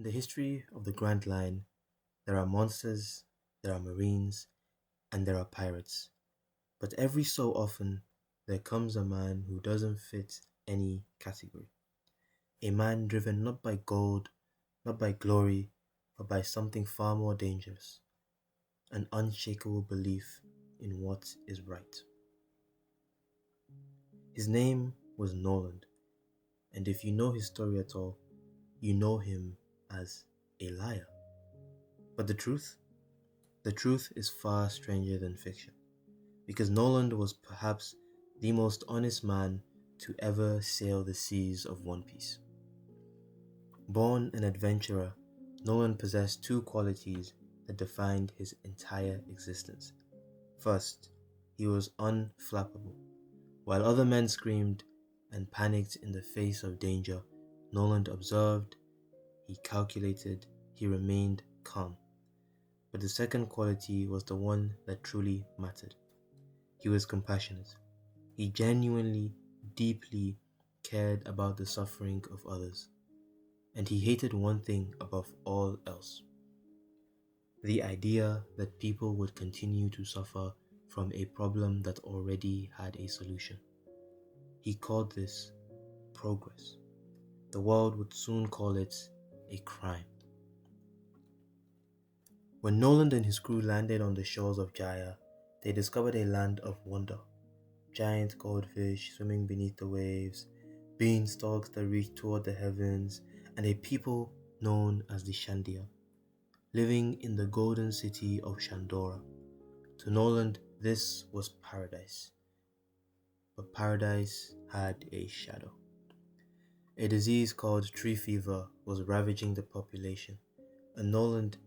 In the history of the Grand Line, there are monsters, there are marines, and there are pirates. But every so often, there comes a man who doesn't fit any category. A man driven not by gold, not by glory, but by something far more dangerous, an unshakable belief in what is right. His name was Noland, and if you know his story at all, you know him as a liar. But the truth? The truth is far stranger than fiction, because Noland was perhaps the most honest man to ever sail the seas of One Piece. Born an adventurer, Nolan possessed two qualities that defined his entire existence. First, he was unflappable. While other men screamed and panicked in the face of danger, Nolan observed, he calculated, he remained calm. But the second quality was the one that truly mattered. He was compassionate. He genuinely, deeply cared about the suffering of others. And he hated one thing above all else: the idea that people would continue to suffer from a problem that already had a solution. He called this progress. The world would soon call it a crime. When Noland and his crew landed on the shores of Jaya, they discovered a land of wonder. Giant goldfish swimming beneath the waves, beanstalks that reached toward the heavens, and a people known as the Shandia, living in the golden city of Shandora. To Noland, this was paradise. But paradise had a shadow. A disease called tree fever was ravaging the population, and Noland,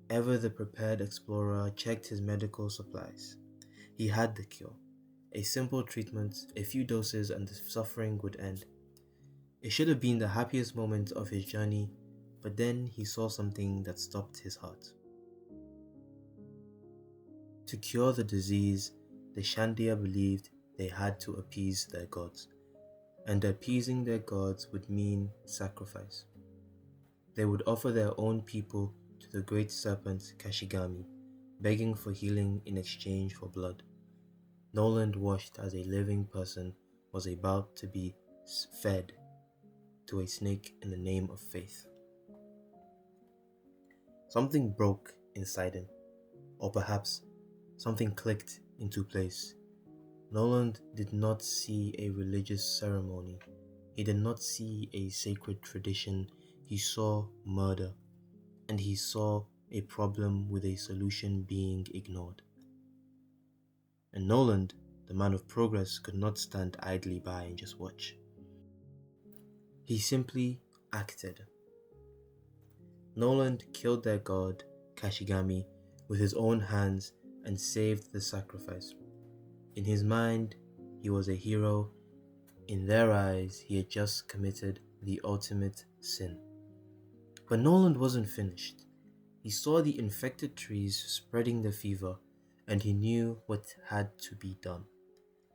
ever the prepared explorer, checked his medical supplies. He had the cure. A simple treatment, a few doses, and the suffering would end. It should have been the happiest moment of his journey, but then he saw something that stopped his heart. To cure the disease, the Shandia believed they had to appease their gods, and appeasing their gods would mean sacrifice. They would offer their own people to the great serpent Kashigami, begging for healing in exchange for blood. Noland, washed as a living person, was about to be fed to a snake in the name of faith. Something broke inside him, or perhaps something clicked into place. Noland did not see a religious ceremony. He did not see a sacred tradition. He saw murder, and he saw a problem with a solution being ignored. And Noland, the man of progress, could not stand idly by and just watch. He simply acted. Noland killed their god, Kashigami, with his own hands and saved the sacrifice. In his mind, he was a hero. In their eyes, he had just committed the ultimate sin. But Noland wasn't finished. He saw the infected trees spreading the fever, and he knew what had to be done.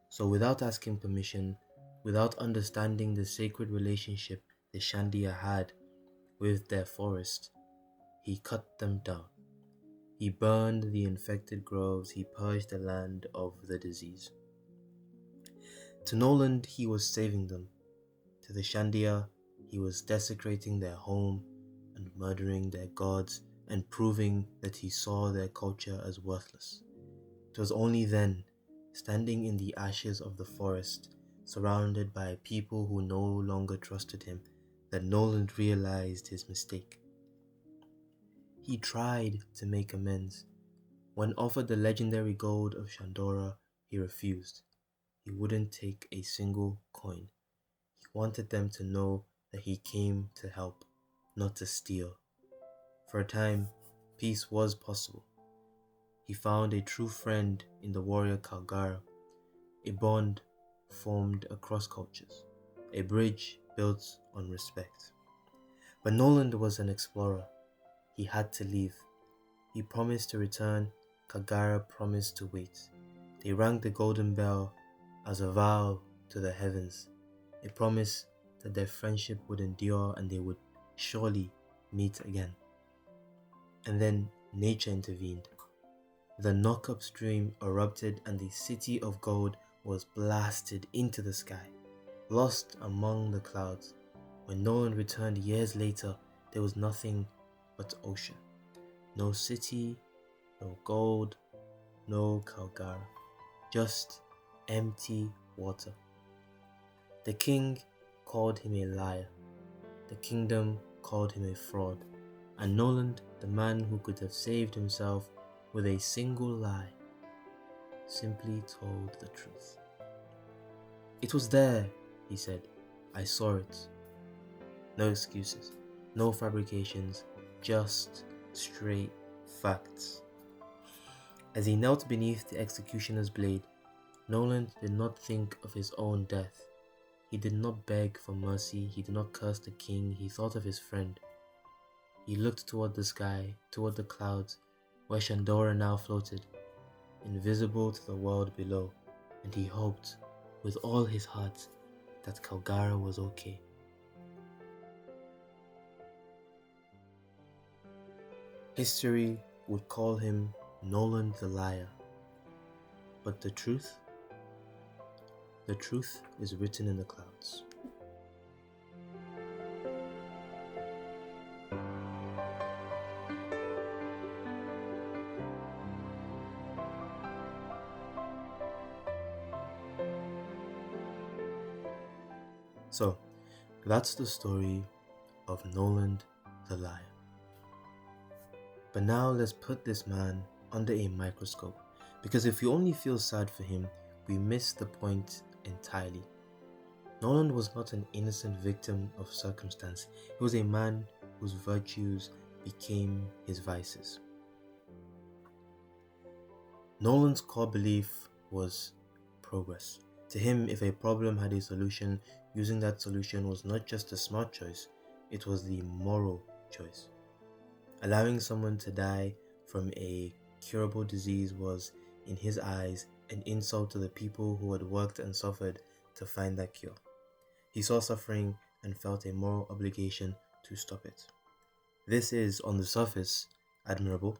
So without asking permission, without understanding the sacred relationship the Shandia had with their forest, he cut them down. He burned the infected groves, he purged the land of the disease. To Noland, he was saving them. To the Shandia, he was desecrating their home and murdering their gods and proving that he saw their culture as worthless. It was only then, standing in the ashes of the forest, surrounded by people who no longer trusted him, that Noland realized his mistake. He tried to make amends. When offered the legendary gold of Shandora, he refused. He wouldn't take a single coin. He wanted them to know that he came to help, not to steal. For a time, peace was possible. He found a true friend in the warrior Kalgara, a bond formed across cultures, a bridge built on respect. But Noland was an explorer. He had to leave. He promised to return. Kagara promised to wait. They rang the golden bell as a vow to the heavens, a promise that their friendship would endure and they would surely meet again. And then nature intervened. The knock upstream erupted and the city of gold was blasted into the sky, lost among the clouds. When Noland returned years later, there was nothing but ocean. No city, no gold, no Calgara, just empty water. The king called him a liar. The kingdom called him a fraud. And Noland, the man who could have saved himself with a single lie, simply told the truth. "It was there," he said. "I saw it." No excuses, no fabrications, just straight facts. As he knelt beneath the executioner's blade, Noland did not think of his own death. He did not beg for mercy, he did not curse the king, he thought of his friend. He looked toward the sky, toward the clouds, where Shandora now floated, invisible to the world below, and he hoped, with all his heart, that Calgara was okay. History would call him Noland the liar. But the truth is written in the clouds. So, that's the story of Noland the liar. But now let's put this man under a microscope, because if we only feel sad for him, we miss the point entirely. Noland was not an innocent victim of circumstance. He was a man whose virtues became his vices. Noland's core belief was progress. To him, if a problem had a solution, using that solution was not just a smart choice, it was the moral choice. Allowing someone to die from a curable disease was, in his eyes, an insult to the people who had worked and suffered to find that cure. He saw suffering and felt a moral obligation to stop it. This is, on the surface, admirable.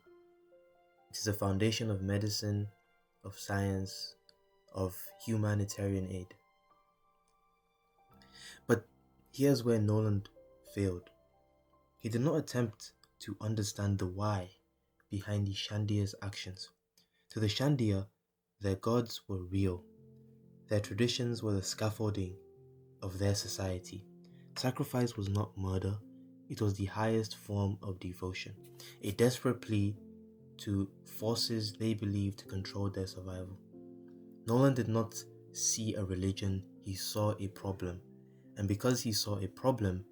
It is a foundation of medicine, of science, of humanitarian aid. But here's where Noland failed. He did not attempt to understand the why behind the Shandia's actions. To the Shandia, their gods were real. Their traditions were the scaffolding of their society. Sacrifice was not murder, it was the highest form of devotion, a desperate plea to forces they believed to control their survival. Noland did not see a religion, he saw a problem. And because he saw a problem,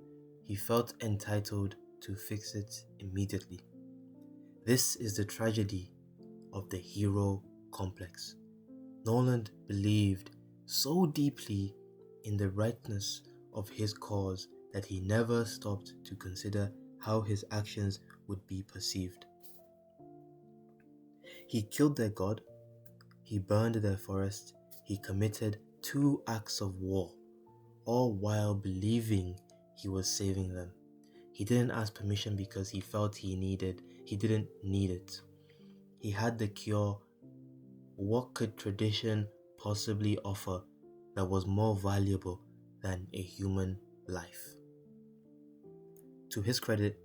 he felt entitled to fix it immediately. This is the tragedy of the hero complex. Noland believed so deeply in the rightness of his cause that he never stopped to consider how his actions would be perceived. He killed their god, he burned their forest, he committed 2 acts of war, all while believing he was saving them. He didn't ask permission because he felt he didn't need it. He had the cure. What could tradition possibly offer that was more valuable than a human life? To his credit,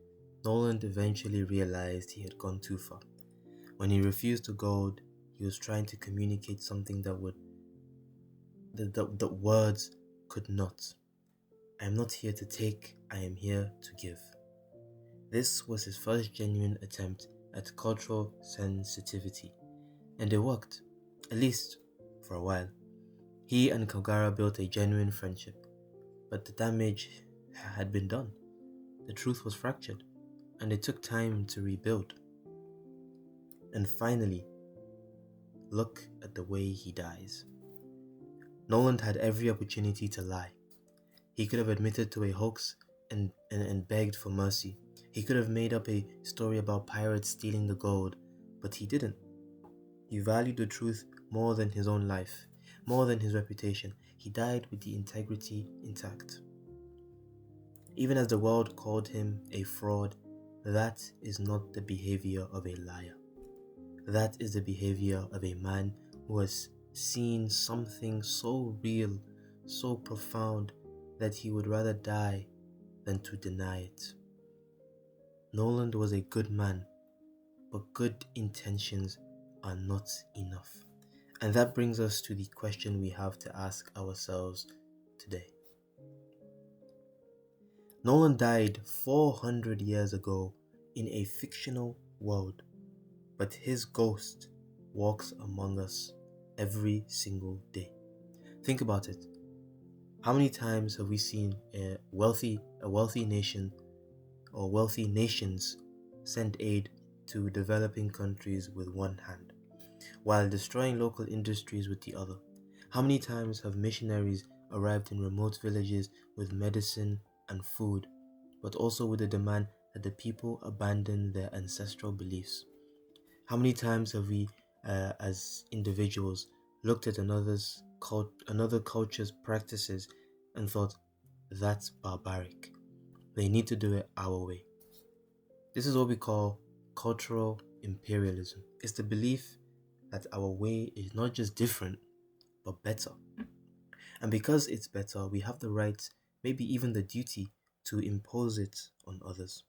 Noland eventually realized he had gone too far. When he refused the gold, he was trying to communicate something that words could not. I am not here to take, I am here to give. This was his first genuine attempt at cultural sensitivity, and it worked, at least for a while. He and Calgara built a genuine friendship, but the damage had been done. The truth was fractured, and it took time to rebuild. And finally, look at the way he dies. Noland had every opportunity to lie. He could have admitted to a hoax and begged for mercy. He could have made up a story about pirates stealing the gold, but he didn't. He valued the truth more than his own life, more than his reputation. He died with the integrity intact. Even as the world called him a fraud, that is not the behavior of a liar. That is the behavior of a man who has seen something so real, so profound, that he would rather die than to deny it. Noland was a good man, but good intentions are not enough. And that brings us to the question we have to ask ourselves today. Noland died 400 years ago in a fictional world, but his ghost walks among us every single day. Think about it. How many times have we seen a wealthy nation or wealthy nations send aid to developing countries with one hand, while destroying local industries with the other? How many times have missionaries arrived in remote villages with medicine and food, but also with the demand that the people abandon their ancestral beliefs? How many times have we, as individuals, looked at another culture's practices and thought, that's barbaric. They need to do it our way. This is what we call cultural imperialism. It's the belief that our way is not just different, but better. And because it's better, we have the right, maybe even the duty, to impose it on others.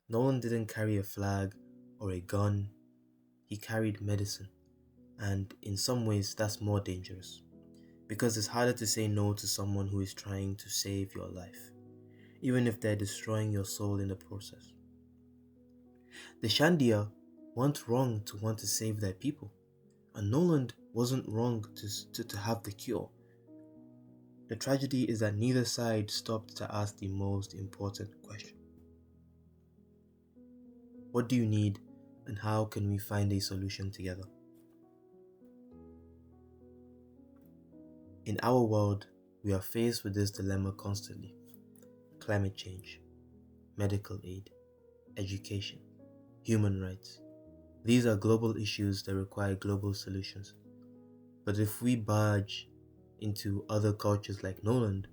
Nolan didn't carry a flag or a gun. He carried medicine. And in some ways, that's more dangerous, because it's harder to say no to someone who is trying to save your life, even if they're destroying your soul in the process. The Shandia weren't wrong to want to save their people, and Noland wasn't wrong to have the cure. The tragedy is that neither side stopped to ask the most important question. What do you need, and how can we find a solution together? In our world, we are faced with this dilemma constantly. Climate change, medical aid, education, human rights. These are global issues that require global solutions. But if we barge into other cultures like Noland,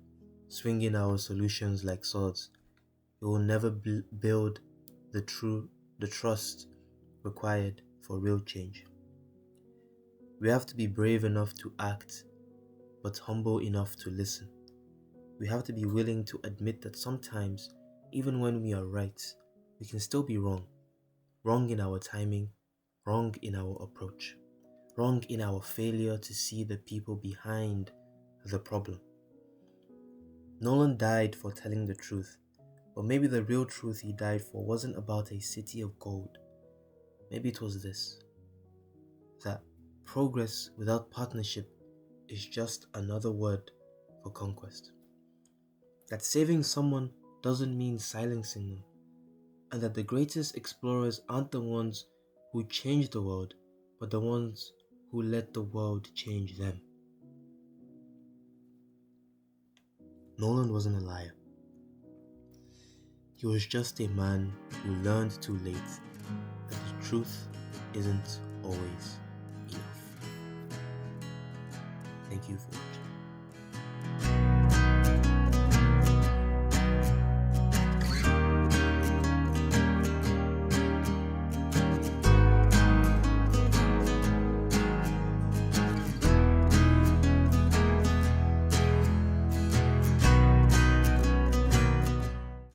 swinging our solutions like swords, we will never build the trust required for real change. We have to be brave enough to act, but humble enough to listen. We have to be willing to admit that sometimes, even when we are right, we can still be wrong. Wrong in our timing, wrong in our approach, wrong in our failure to see the people behind the problem. Nolan died for telling the truth, but maybe the real truth he died for wasn't about a city of gold. Maybe it was this: that progress without partnership is just another word for conquest. That saving someone doesn't mean silencing them, and that the greatest explorers aren't the ones who change the world, but the ones who let the world change them. Nolan wasn't a liar. He was just a man who learned too late that the truth isn't always enough. Thank you for